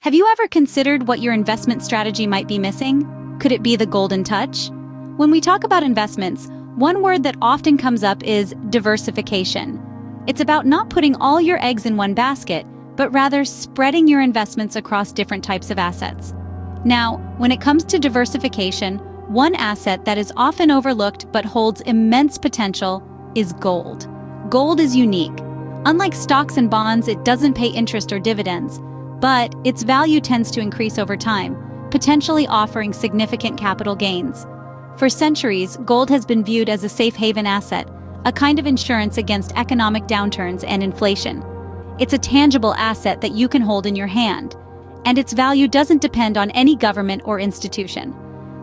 Have you ever considered what your investment strategy might be missing? Could it be the golden touch? When we talk about investments, one word that often comes up is diversification. It's about not putting all your eggs in one basket, but rather spreading your investments across different types of assets. Now, when it comes to diversification, one asset that is often overlooked but holds immense potential is gold. Gold is unique. Unlike stocks and bonds, it doesn't pay interest or dividends, but its value tends to increase over time, potentially offering significant capital gains. For centuries, gold has been viewed as a safe haven asset, a kind of insurance against economic downturns and inflation. It's a tangible asset that you can hold in your hand, and its value doesn't depend on any government or institution.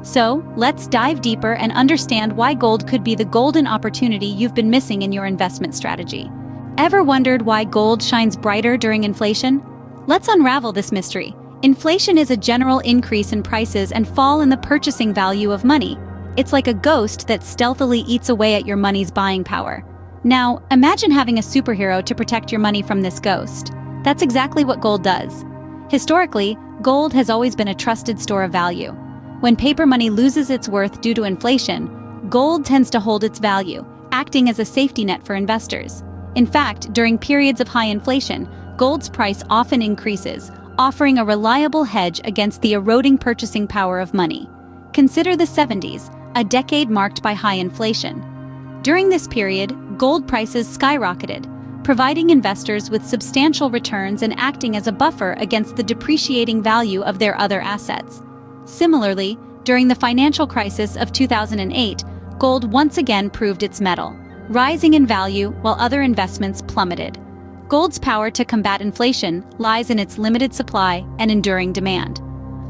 So, let's dive deeper and understand why gold could be the golden opportunity you've been missing in your investment strategy. Ever wondered why gold shines brighter during inflation? Let's unravel this mystery. Inflation is a general increase in prices and fall in the purchasing value of money. It's like a ghost that stealthily eats away at your money's buying power. Now, imagine having a superhero to protect your money from this ghost. That's exactly what gold does. Historically, gold has always been a trusted store of value. When paper money loses its worth due to inflation, gold tends to hold its value, acting as a safety net for investors. In fact, during periods of high inflation, gold's price often increases, offering a reliable hedge against the eroding purchasing power of money. Consider the 70s, a decade marked by high inflation. During this period, gold prices skyrocketed, providing investors with substantial returns and acting as a buffer against the depreciating value of their other assets. Similarly, during the financial crisis of 2008, gold once again proved its mettle, rising in value while other investments plummeted. Gold's power to combat inflation lies in its limited supply and enduring demand.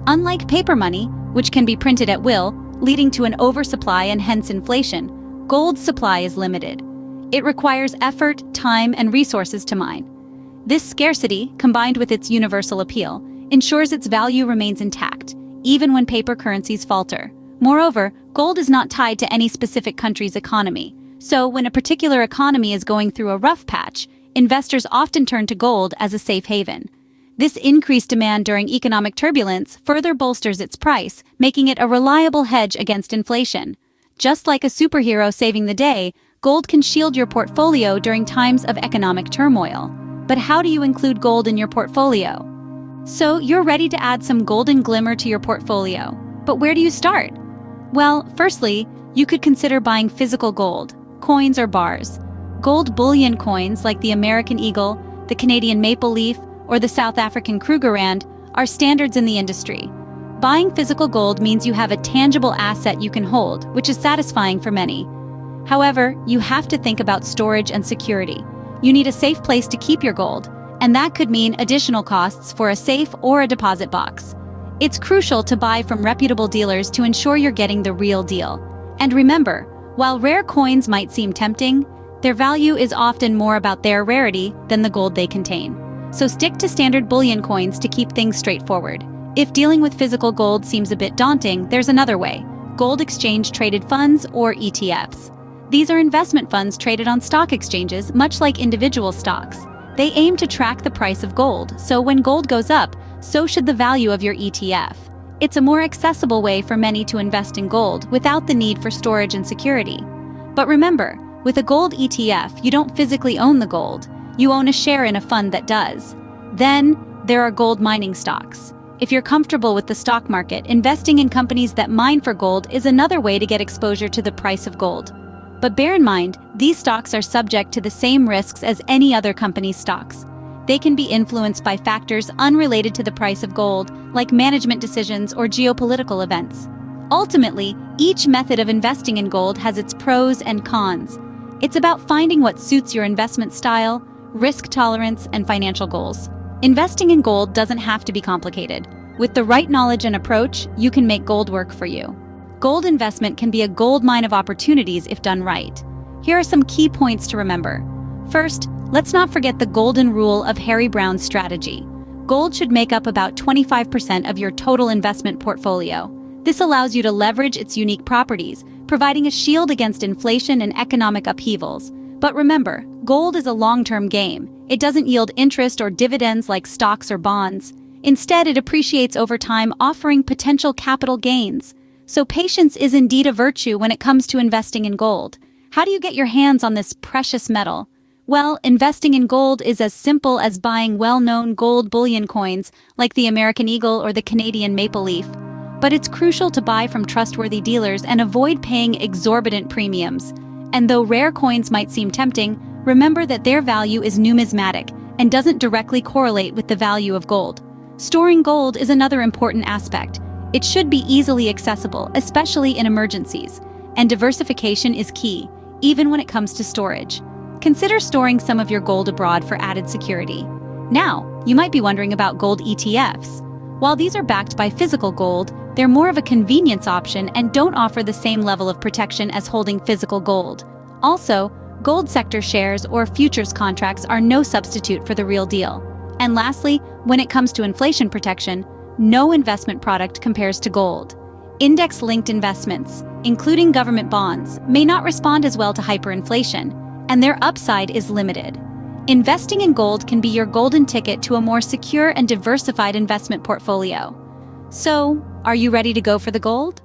Unlike paper money, which can be printed at will, leading to an oversupply and hence inflation, gold's supply is limited. It requires effort, time, and resources to mine. This scarcity, combined with its universal appeal, ensures its value remains intact, even when paper currencies falter. Moreover, gold is not tied to any specific country's economy. So when a particular economy is going through a rough patch, investors often turn to gold as a safe haven. This increased demand during economic turbulence further bolsters its price, making it a reliable hedge against inflation. Just like a superhero saving the day, gold can shield your portfolio during times of economic turmoil. But how do you include gold in your portfolio? So you're ready to add some golden glimmer to your portfolio. But where do you start? Well, firstly, you could consider buying physical gold, coins or bars. Gold bullion coins like the American Eagle, the Canadian Maple Leaf, or the South African Krugerrand are standards in the industry. Buying physical gold means you have a tangible asset you can hold, which is satisfying for many. However, you have to think about storage and security. You need a safe place to keep your gold, and that could mean additional costs for a safe or a deposit box. It's crucial to buy from reputable dealers to ensure you're getting the real deal. And remember, while rare coins might seem tempting, their value is often more about their rarity than the gold they contain. So stick to standard bullion coins to keep things straightforward. If dealing with physical gold seems a bit daunting, there's another way: gold exchange-traded funds or ETFs. These are investment funds traded on stock exchanges, much like individual stocks. They aim to track the price of gold, so when gold goes up, so should the value of your ETF. It's a more accessible way for many to invest in gold without the need for storage and security. But remember, with a gold ETF, you don't physically own the gold. You own a share in a fund that does. Then, there are gold mining stocks. If you're comfortable with the stock market, investing in companies that mine for gold is another way to get exposure to the price of gold. But bear in mind, these stocks are subject to the same risks as any other company's stocks. They can be influenced by factors unrelated to the price of gold, like management decisions or geopolitical events. Ultimately, each method of investing in gold has its pros and cons. It's about finding what suits your investment style, risk tolerance, and financial goals. Investing in gold doesn't have to be complicated. With the right knowledge and approach, you can make gold work for you. Gold investment can be a gold mine of opportunities if done right. Here are some key points to remember. First, let's not forget the golden rule of Harry Brown's strategy. Gold should make up about 25% of your total investment portfolio. This allows you to leverage its unique properties, providing a shield against inflation and economic upheavals. But remember, gold is a long-term game. It doesn't yield interest or dividends like stocks or bonds. Instead, it appreciates over time, offering potential capital gains. So patience is indeed a virtue when it comes to investing in gold. How do you get your hands on this precious metal? Well, investing in gold is as simple as buying well-known gold bullion coins like the American Eagle or the Canadian Maple Leaf. But it's crucial to buy from trustworthy dealers and avoid paying exorbitant premiums. And though rare coins might seem tempting, remember that their value is numismatic and doesn't directly correlate with the value of gold. Storing gold is another important aspect. It should be easily accessible, especially in emergencies. And diversification is key, even when it comes to storage. Consider storing some of your gold abroad for added security. Now, you might be wondering about gold ETFs. While these are backed by physical gold, they're more of a convenience option and don't offer the same level of protection as holding physical gold. Also, gold sector shares or futures contracts are no substitute for the real deal. And lastly, when it comes to inflation protection, no investment product compares to gold. Index-linked investments, including government bonds, may not respond as well to hyperinflation, and their upside is limited. Investing in gold can be your golden ticket to a more secure and diversified investment portfolio. So, are you ready to go for the gold?